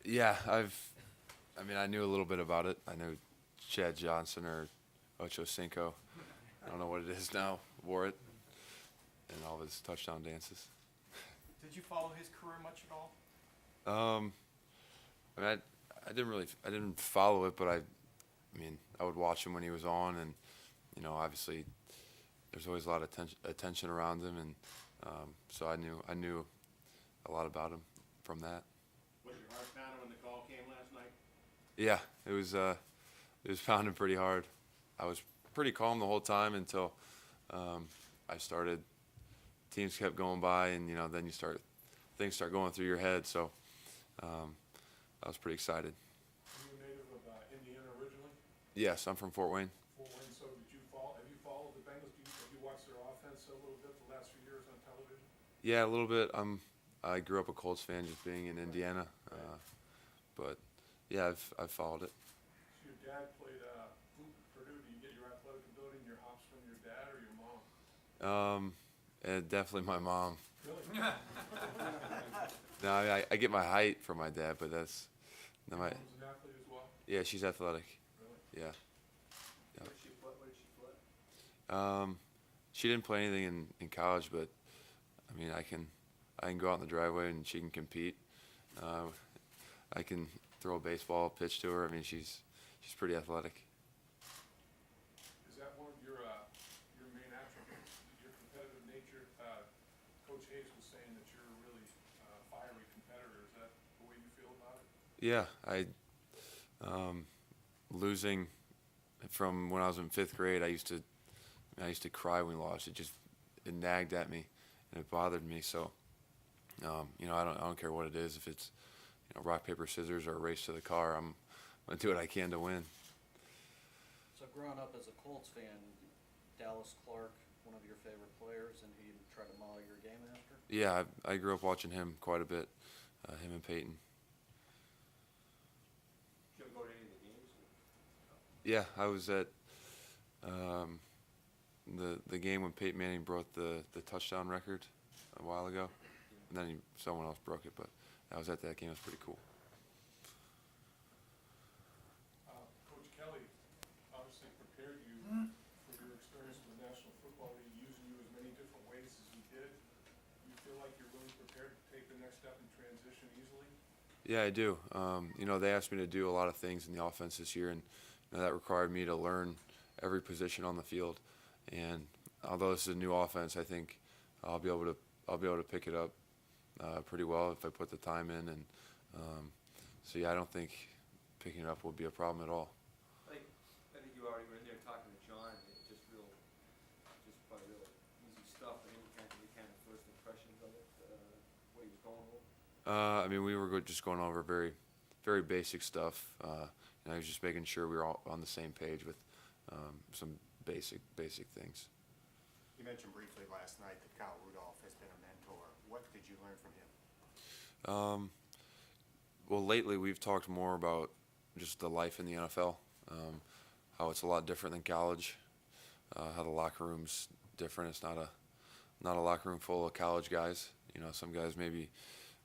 Yeah, I knew a little bit about it. I knew Chad Johnson or Ocho Cinco. I don't know what it is now. Wore it in all of his touchdown dances. Did you follow his career much at all? Um, I didn't follow it, but I would watch him when he was on, and obviously there's always a lot of attention around him, and so I knew a lot about him from that. Was your heart pounding when the call came last night? Yeah, it was pounding pretty hard. I was pretty calm the whole time until I started. Teams kept going by, and then things start going through your head. So I was pretty excited. Are you a native of Indiana originally? Yes, I'm from Fort Wayne. Fort Wayne. So have you followed the Bengals? Have you watched their offense a little bit the last few years on television? Yeah, a little bit. I grew up a Colts fan, just being in Indiana, but yeah, I've followed it. So your dad played hoop at Purdue. Do you get your athletic ability and your hops from your dad or your mom? And definitely my mom. Really? No, I get my height from my dad, but that's no, Your my mom's an athlete as well? yeah, she's athletic. Really? Yeah. What did she flip? What did she flip? She didn't play anything in college, but I can go out in the driveway and she can compete. I can throw a baseball pitch to her. She's pretty athletic. Is that one of your main attributes? Your competitive nature? Coach Hayes was saying that you're a really fiery competitor. Is that the way you feel about it? Yeah, losing from when I was in fifth grade. I used to cry when we lost. It nagged at me, and it bothered me. So, I don't care what it is. If it's rock paper scissors or a race to the car, I'm gonna do what I can to win. So growing up as a Colts fan, Dallas Clark, one of your favorite players, and he tried to model your game after? Yeah, I grew up watching him quite a bit. Him and Peyton. Did you ever go to any of the games? Yeah, I was at um, the game when Peyton Manning broke the touchdown record a while ago, and then someone else broke it. But I was at that game. It was pretty cool. Coach Kelly obviously prepared you for your experience with the National Football League, using you as many different ways as he did. You feel like you're really prepared to take the next step and transition easily? Yeah, I do. They asked me to do a lot of things in the offense this year, and that required me to learn every position on the field. And although this is a new offense, I think I'll be able to pick it up pretty well if I put the time in. And so yeah, I don't think picking it up will be a problem at all. I think you already were in there talking to John. Just probably real easy stuff. Any kind of first impressions of it, what he was going over? We were just going over very, very basic stuff. I was just making sure we were all on the same page with some basic things. You mentioned briefly last night that Kyle Rudolph has been a mentor. What did you learn from him? Well, lately we've talked more about just the life in the NFL, how it's a lot different than college, how the locker room's different. It's not a locker room full of college guys. Some guys may be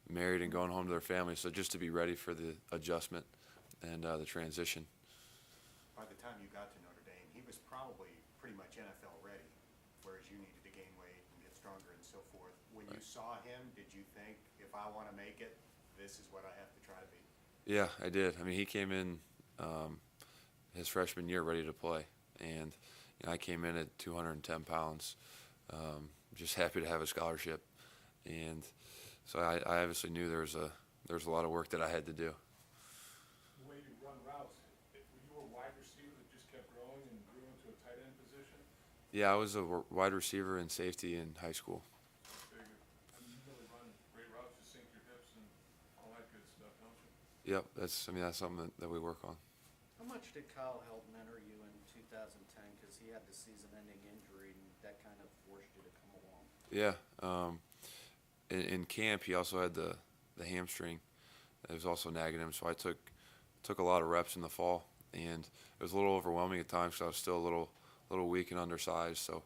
married and going home to their families. So just to be ready for the adjustment and the transition. By the time you got to Notre Dame, he was probably pretty much NFL ready, whereas you needed to gain weight and get stronger and so forth. When you saw him, did you think, if I want to make it, this is what I have to try to be? Yeah, I did. He came in his freshman year ready to play, and I came in at 210 pounds, just happy to have a scholarship, and so I obviously knew there was a lot of work that I had to do. The way you run routes, were you a wide receiver that just kept growing and grew into a tight end position? Yeah, I was a wide receiver and safety in high school. Very good. You really run great routes, you sink your hips and all that good stuff, don't you? Yep, that's something that we work on. How much did Kyle help mentor you in 2010? Because he had the season-ending injury, and that kind of forced you to come along. Yeah, in camp he also had the hamstring. It was also nagging him, so I took a lot of reps in the fall, and it was a little overwhelming at times because I was still a little weak and undersized. So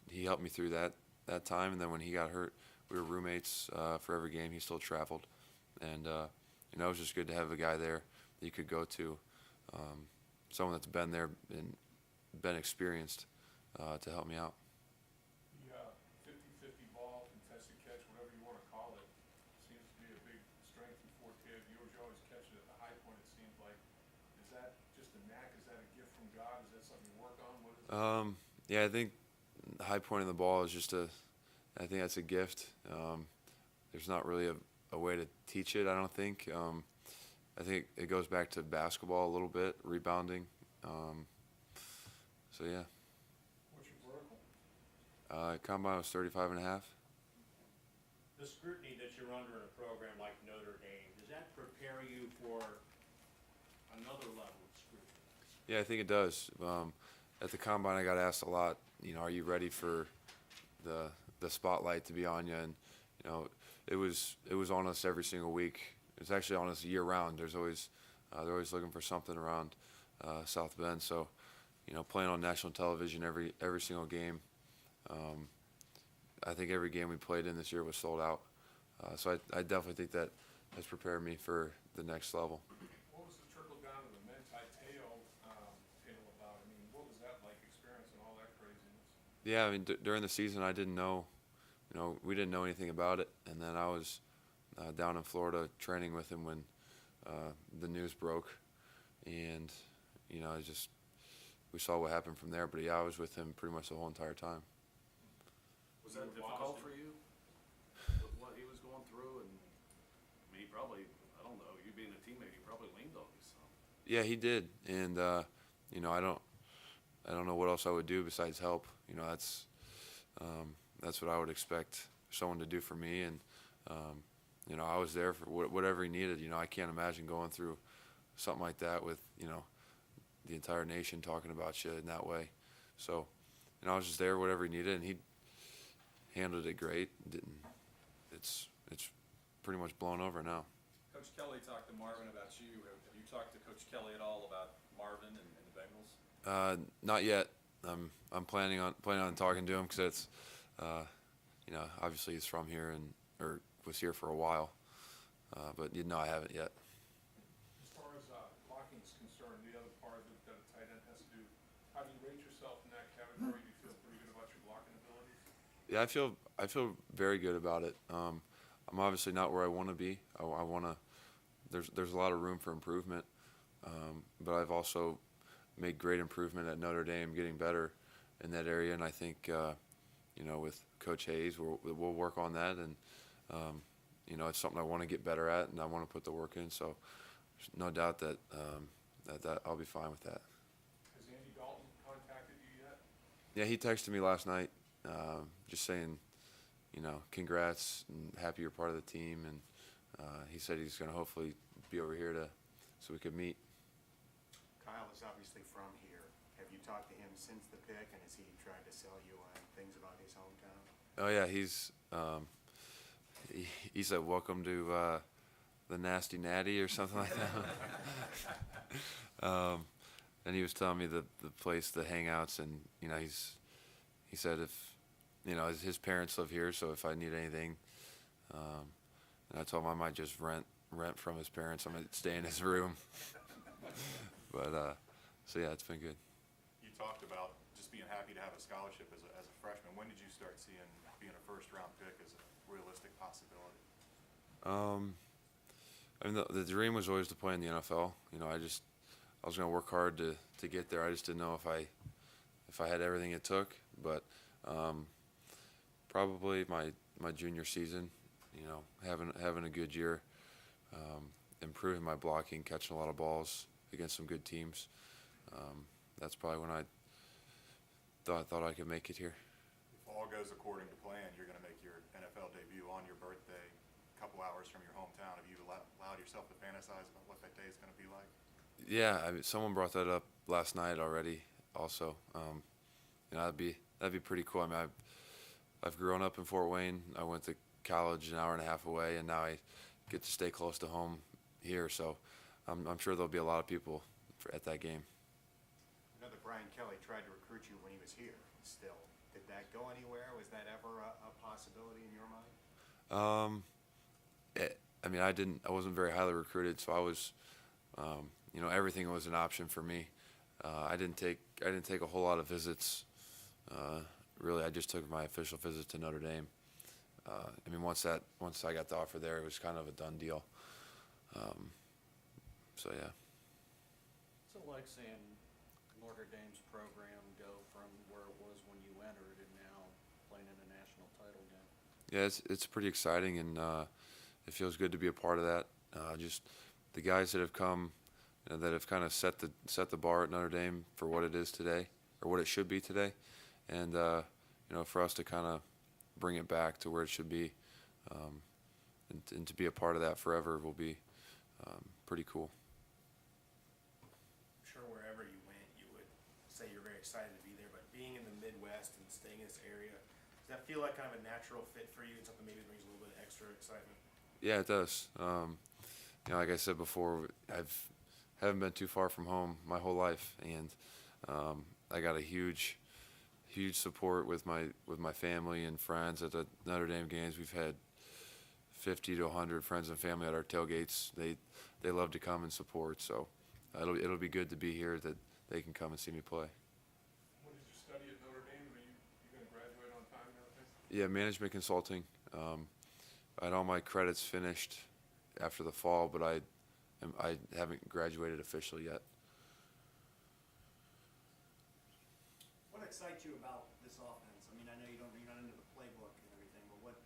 he helped me through that time, and then when he got hurt, we were roommates for every game. He still traveled, and you know, it was just good to have a guy there that you could go to, someone that's been there and been experienced to help me out. The 50-50 ball, contested catch, whatever you want to call it, seems to be a big strength and forte of yours. You always catch it at the high point, it seems like. Is that just a knack? Is that a gift from God? Is that something you work on? What is it? Yeah, I think the high point of the ball is I think that's a gift. There's not really a way to teach it, I don't think. I think it goes back to basketball a little bit, rebounding. So yeah. What's your vertical? Combine was 35 and a half. The scrutiny that you're under in a program like Notre Dame, does that prepare you for another level of scrutiny? Yeah, I think it does. At the combine, I got asked a lot, you know, are you ready for the spotlight to be on you? And, you know, it was on us every single week. It's actually on us year round. They're always looking for something around South Bend. So, you know, playing on national television every single game. I think every game we played in this year was sold out. So I definitely think that has prepared me for the next level. What was the trickle down to the Mentai Teo tale about? I mean, what was that like experiencing all that craziness? Yeah, I mean, during the season, I didn't know, you know, we didn't know anything about it. And then I was down in Florida training with him when the news broke. And, you know, we saw what happened from there. But yeah, I was with him pretty much the whole entire time. Was that difficult for you, with what he was going through? And I mean, he probably, I don't know, you being a teammate, he probably leaned on you some. Yeah, he did. And, you know, I don't know what else I would do besides help. You know, that's what I would expect someone to do for me. And, you know, I was there for whatever he needed. You know, I can't imagine going through something like that with, you know, the entire nation talking about you in that way. So, you know, I was just there, whatever he needed, and he handled it great. It's pretty much blown over now. Coach Kelly talked to Marvin about you. Have you talked to Coach Kelly at all about Marvin and the Bengals? Not yet. I'm planning on talking to him because it's, you know, obviously he's from here or was here for a while, but you know, I haven't yet. As far as blocking is concerned, the other part that a tight end has to do, how do you rate yourself in that category? Do you feel pretty good about your blocking abilities? Yeah, I feel very good about it. I'm obviously not where I want to be. I want to. There's a lot of room for improvement, but I've also made great improvement at Notre Dame, getting better in that area. And I think, you know, with Coach Hayes, we'll work on that. And you know, it's something I want to get better at, and I want to put the work in. So there's no doubt that that I'll be fine with that. Has Andy Dalton contacted you yet? Yeah, he texted me last night, just saying, you know, congrats and happy you're part of the team. And he said he's going to hopefully be over here so we could meet. Kyle is obviously from here. Have you talked to him since the pick, and has he tried to sell you on things about his hometown? Oh yeah, he said welcome to the Nasty Natty or something like that. And he was telling me the place, the hangouts, and you know, he said if, you know, his parents live here, so if I need anything, and I told him I might just rent from his parents. I might stay in his room. But so yeah, it's been good. You talked about just being happy to have a scholarship as a freshman. When did you start seeing being a first-round pick as a realistic possibility? I mean, the dream was always to play in the NFL. You know, I was going to work hard to get there. I just didn't know if I had everything it took. But probably my junior season, you know, having a good year, improving my blocking, catching a lot of balls against some good teams. That's probably when I thought I could make it here. If all goes according to plan, you're going to make your NFL debut on your birthday, a couple hours from your hometown. Have you allowed yourself to fantasize about what that day is going to be like? Yeah, I mean, someone brought that up last night already. Also, you know, that'd be pretty cool. I mean, I've grown up in Fort Wayne. I went to college an hour and a half away, and now I get to stay close to home here. So I'm sure there'll be a lot of people at that game. I know that Brian Kelly tried to recruit you when he was here still. Did that go anywhere? Was that ever a possibility in your mind? I mean, I wasn't very highly recruited, so I was, you know, everything was an option for me. I didn't take a whole lot of visits. Really, I just took my official visit to Notre Dame. I mean, once I got the offer there, it was kind of a done deal. So yeah. So like seeing Notre Dame's program go from where it was when you entered and now playing in a national title game. Yeah, it's pretty exciting, and it feels good to be a part of that. Just the guys that have come, you know, that have kind of set the bar at Notre Dame for what it is today, or what it should be today, and you know, for us to kind of bring it back to where it should be, and to be a part of that forever will be pretty cool. I'm sure wherever you went, you would say you're very excited to be there, but being in the Midwest and staying in this area, does that feel like kind of a natural fit for you and something maybe that brings a little bit of extra excitement? Yeah, it does. You know, like I said before, haven't been too far from home my whole life, and I got a huge support with my family and friends at the Notre Dame games. We've had 50 to 100 friends and family at our tailgates. They love to come and support, so it'll be good to be here, that they can come and see me play. What did you study at Notre Dame? Are you gonna graduate on time and everything? Yeah, management consulting. I had all my credits finished after the fall, but I haven't graduated officially yet. What excites you about this offense? I mean, I know you're not into the playbook and everything, but what,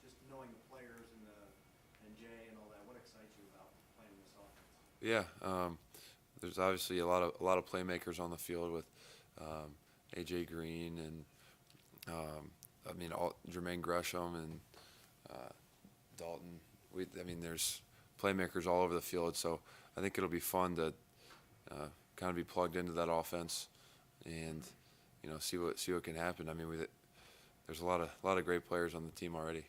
just knowing the players and Jay and all that, what excites you about playing this offense? Yeah, there's obviously a lot of playmakers on the field with AJ Green and I mean Jermaine Gresham and Dalton. I mean, there's playmakers all over the field, so I think it'll be fun to kind of be plugged into that offense and, you know, see what can happen. I mean, there's a lot of great players on the team already.